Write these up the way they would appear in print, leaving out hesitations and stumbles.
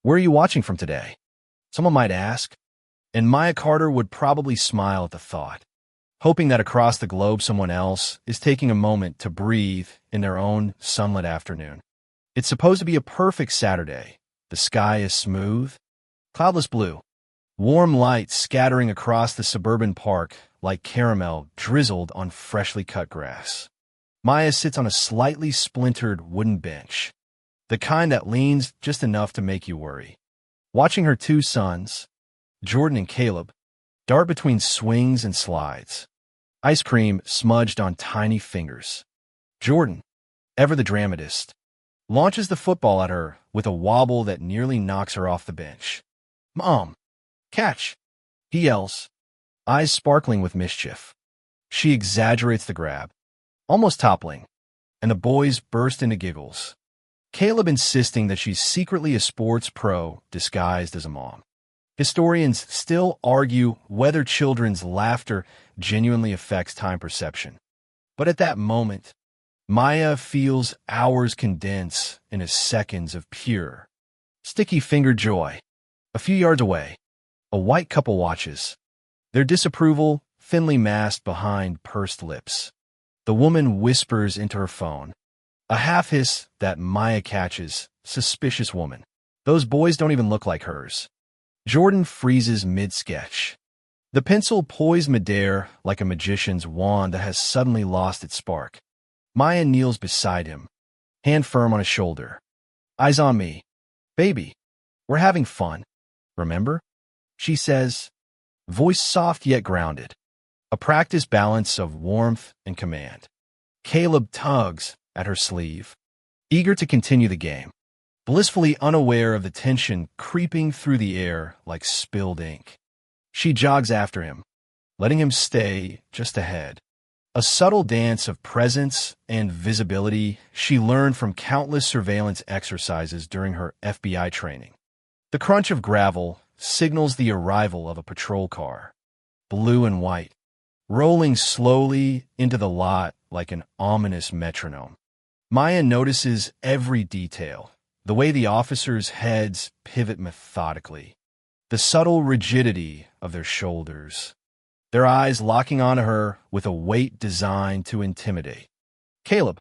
"Where are you watching from today?" someone might ask, and Maya Carter would probably smile at the thought, hoping that across the globe someone else is taking a moment to breathe in their own sunlit afternoon. It's supposed to be a perfect Saturday. The sky is smooth, cloudless blue, warm light scattering across the suburban park like caramel drizzled on freshly cut grass. Maya sits on a slightly splintered wooden bench, the kind that leans just enough to make you worry, watching her two sons, Jordan and Caleb, dart between swings and slides, ice cream smudged on tiny fingers. Jordan, ever the dramatist, launches the football at her with a wobble that nearly knocks her off the bench. "Mom, catch!" he yells, eyes sparkling with mischief. She exaggerates the grab, almost toppling, and the boys burst into giggles, Caleb insisting that she's secretly a sports pro disguised as a mom. Historians still argue whether children's laughter genuinely affects time perception. But at that moment, Maya feels hours condense into seconds of pure, sticky-fingered joy. A few yards away, a white couple watches, their disapproval thinly masked behind pursed lips. The woman whispers into her phone, a half-hiss that Maya catches. Suspicious woman. Those boys don't even look like hers. Jordan freezes mid-sketch, the pencil poised midair like a magician's wand that has suddenly lost its spark. Maya kneels beside him, hand firm on his shoulder. "Eyes on me. Baby, we're having fun. Remember?" she says, voice soft yet grounded, a practiced balance of warmth and command. Caleb tugs at her sleeve, eager to continue the game, blissfully unaware of the tension creeping through the air like spilled ink. She jogs after him, letting him stay just ahead. A subtle dance of presence and visibility she learned from countless surveillance exercises during her FBI training. The crunch of gravel signals the arrival of a patrol car, blue and white, rolling slowly into the lot like an ominous metronome. Maya notices every detail, the way the officers' heads pivot methodically, the subtle rigidity of their shoulders, their eyes locking onto her with a weight designed to intimidate. Caleb,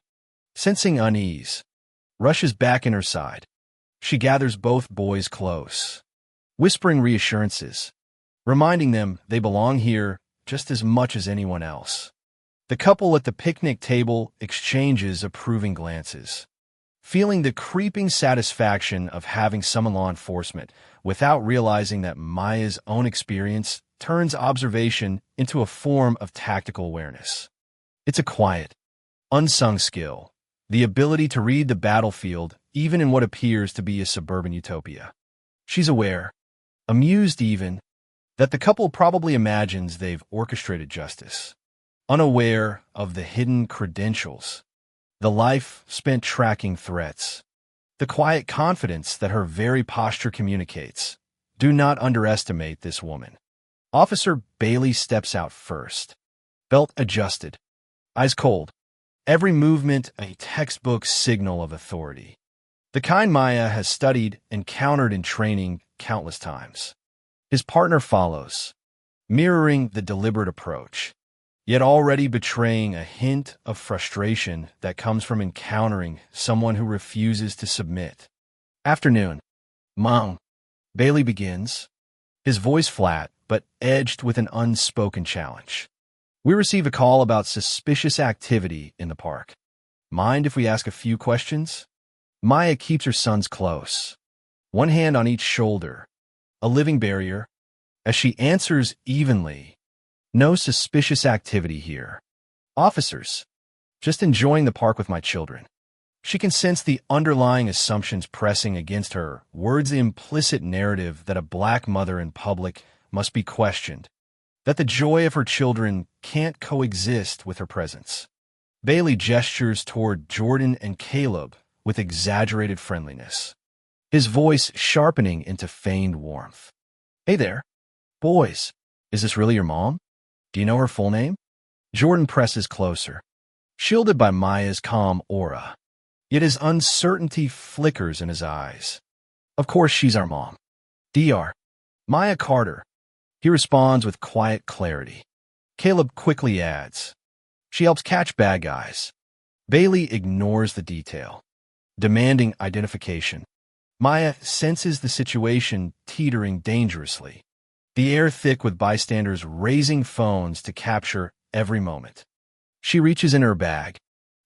sensing unease, rushes back in her side. She gathers both boys close, whispering reassurances, reminding them they belong here just as much as anyone else. The couple at the picnic table exchanges approving glances, feeling the creeping satisfaction of having summoned law enforcement without realizing that Maya's own experience turns observation into a form of tactical awareness. It's a quiet, unsung skill, the ability to read the battlefield even in what appears to be a suburban utopia. She's aware, amused even, that the couple probably imagines they've orchestrated justice, unaware of the hidden credentials, the life spent tracking threats, the quiet confidence that her very posture communicates. Do not underestimate this woman. Officer Bailey steps out first, belt adjusted, eyes cold, every movement a textbook signal of authority, the kind Maya has studied and countered in training countless times. His partner follows, mirroring the deliberate approach, yet already betraying a hint of frustration that comes from encountering someone who refuses to submit. "Afternoon, Mom," Bailey begins, his voice flat but edged with an unspoken challenge. "We receive a call about suspicious activity in the park. Mind if we ask a few questions?" Maya keeps her sons close, one hand on each shoulder, a living barrier, as she answers evenly, "No suspicious activity here. Officers, just enjoying the park with my children." She can sense the underlying assumptions pressing against her, words the implicit narrative that a black mother in public must be questioned, that the joy of her children can't coexist with her presence. Bailey gestures toward Jordan and Caleb with exaggerated friendliness, his voice sharpening into feigned warmth. "Hey there, boys, is this really your mom? Do you know her full name?" Jordan presses closer, shielded by Maya's calm aura, yet his uncertainty flickers in his eyes. Of course she's our mom. Dr. Maya Carter. He responds with quiet clarity. Caleb quickly adds, she helps catch bad guys. Bailey ignores the detail, demanding identification. Maya senses the situation teetering dangerously, the air thick with bystanders raising phones to capture every moment. She reaches in her bag,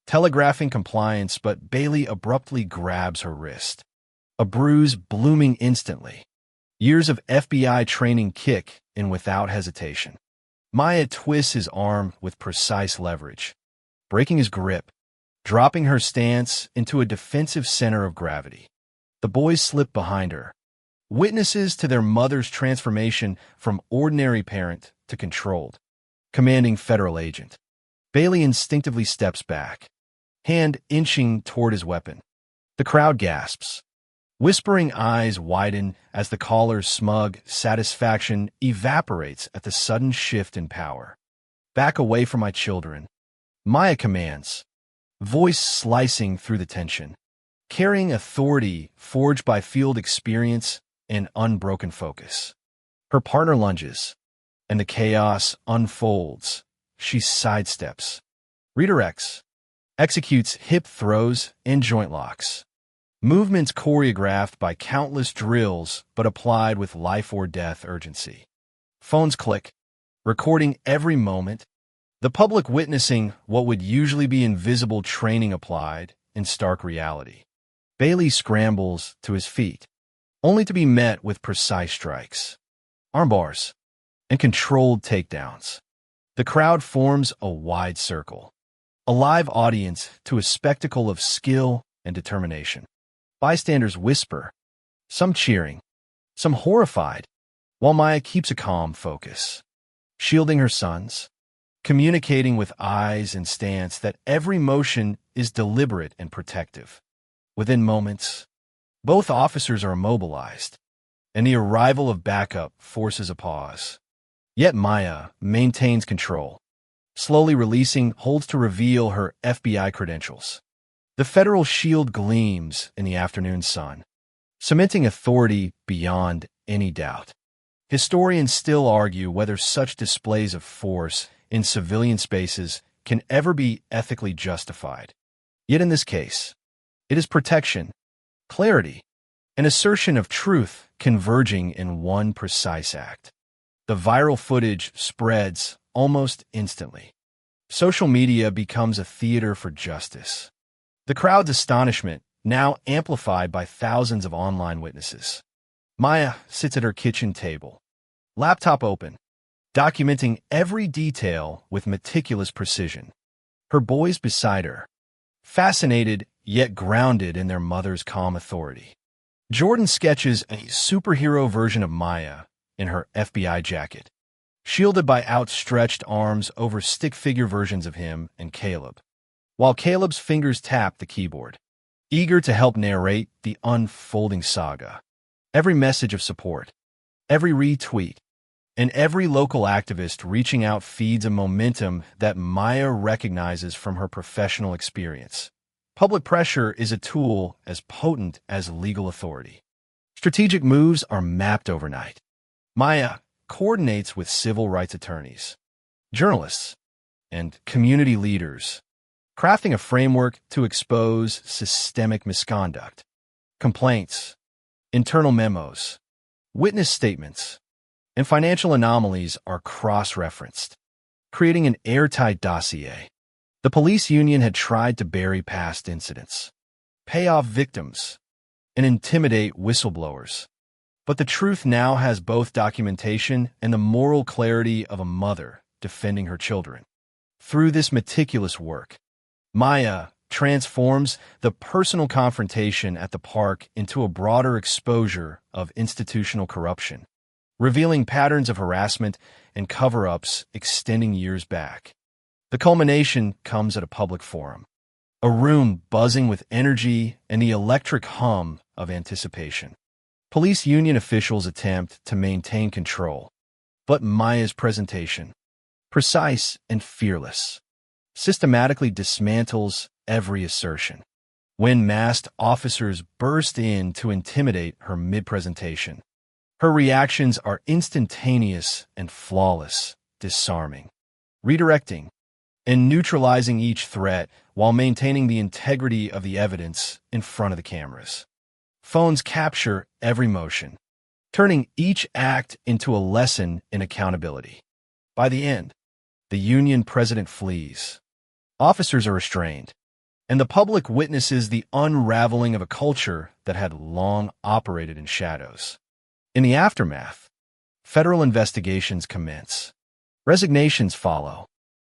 telegraphing compliance, but Bailey abruptly grabs her wrist. A bruise blooming instantly. Years of FBI training kick in without hesitation. Maya twists his arm with precise leverage, breaking his grip, dropping her stance into a defensive center of gravity. The boys slip behind her, witnesses to their mother's transformation from ordinary parent to controlled, commanding federal agent. Bailey instinctively steps back, hand inching toward his weapon. The crowd gasps. Whispering eyes widen as the caller's smug satisfaction evaporates at the sudden shift in power. Back away from my children, Maya commands, voice slicing through the tension, carrying authority forged by field experience and unbroken focus. Her partner lunges, and the chaos unfolds. She sidesteps, redirects, executes hip throws and joint locks. Movements choreographed by countless drills but applied with life-or-death urgency. Phones click, recording every moment, the public witnessing what would usually be invisible training applied in stark reality. Bailey scrambles to his feet, only to be met with precise strikes, armbars, and controlled takedowns. The crowd forms a wide circle, a live audience to a spectacle of skill and determination. Bystanders whisper, some cheering, some horrified, while Maya keeps a calm focus, shielding her sons, communicating with eyes and stance that every motion is deliberate and protective. Within moments, both officers are immobilized, and the arrival of backup forces a pause. Yet Maya maintains control, slowly releasing holds to reveal her FBI credentials. The federal shield gleams in the afternoon sun, cementing authority beyond any doubt. Historians still argue whether such displays of force in civilian spaces can ever be ethically justified. Yet in this case, it is protection, clarity, and assertion of truth converging in one precise act. The viral footage spreads almost instantly. Social media becomes a theater for justice. The crowd's astonishment now amplified by thousands of online witnesses. Maya sits at her kitchen table, laptop open, documenting every detail with meticulous precision. Her boys beside her, fascinated yet grounded in their mother's calm authority. Jordan sketches a superhero version of Maya in her FBI jacket, shielded by outstretched arms over stick-figure versions of him and Caleb, while Caleb's fingers tap the keyboard, eager to help narrate the unfolding saga. Every message of support, every retweet, and every local activist reaching out feeds a momentum that Maya recognizes from her professional experience. Public pressure is a tool as potent as legal authority. Strategic moves are mapped overnight. Maya coordinates with civil rights attorneys, journalists, and community leaders, crafting a framework to expose systemic misconduct. Complaints, internal memos, witness statements, and financial anomalies are cross-referenced, creating an airtight dossier. The police union had tried to bury past incidents, pay off victims, and intimidate whistleblowers. But the truth now has both documentation and the moral clarity of a mother defending her children. Through this meticulous work, Maya transforms the personal confrontation at the park into a broader exposure of institutional corruption, revealing patterns of harassment and cover-ups extending years back. The culmination comes at a public forum, a room buzzing with energy and the electric hum of anticipation. Police union officials attempt to maintain control, but Maya's presentation, precise and fearless, systematically dismantles every assertion. when masked officers burst in to intimidate her mid-presentation. Her reactions are instantaneous and flawless, disarming, redirecting, and neutralizing each threat while maintaining the integrity of the evidence in front of the cameras. Phones capture every motion, turning each act into a lesson in accountability. By the end, the Union president flees. Officers are restrained, and the public witnesses the unraveling of a culture that had long operated in shadows. In the aftermath, federal investigations commence. Resignations follow,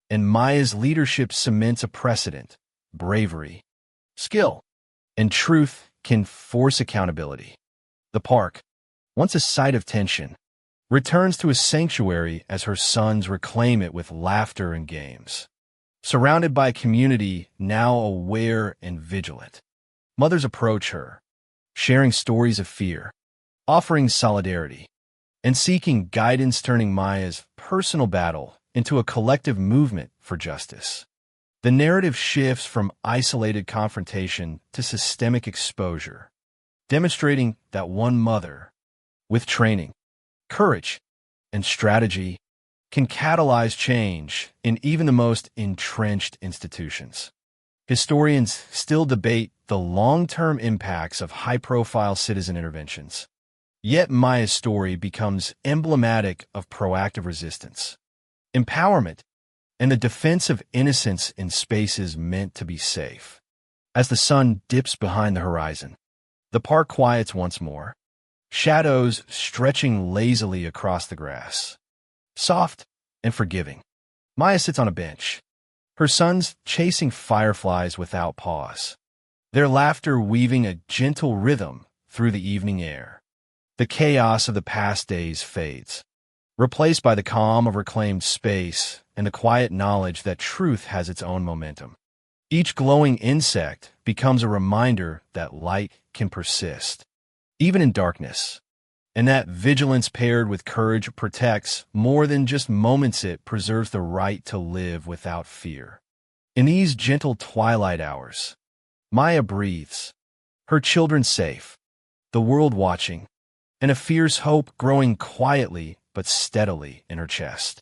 and Maya's leadership cements a precedent. Bravery, skill, and truth can force accountability. The park, once a site of tension, returns to a sanctuary as her sons reclaim it with laughter and games. Surrounded by a community now aware and vigilant, mothers approach her, sharing stories of fear, offering solidarity, and seeking guidance, turning Maya's personal battle into a collective movement for justice. The narrative shifts from isolated confrontation to systemic exposure, demonstrating that one mother, with training, courage, and strategy, can catalyze change in even the most entrenched institutions. Historians still debate the long-term impacts of high-profile citizen interventions. Yet Maya's story becomes emblematic of proactive resistance, empowerment, and the defense of innocence in spaces meant to be safe. As the sun dips behind the horizon, the park quiets once more, shadows stretching lazily across the grass. Soft and forgiving, Maya sits on a bench, her sons chasing fireflies without pause, their laughter weaving a gentle rhythm through the evening air. The chaos of the past days fades, replaced by the calm of reclaimed space and the quiet knowledge that truth has its own momentum. Each glowing insect becomes a reminder that light can persist, even in darkness, and that vigilance paired with courage protects more than just moments. It preserves the right to live without fear. In these gentle twilight hours, Maya breathes, her children safe, the world watching, and a fierce hope growing quietly but steadily in her chest.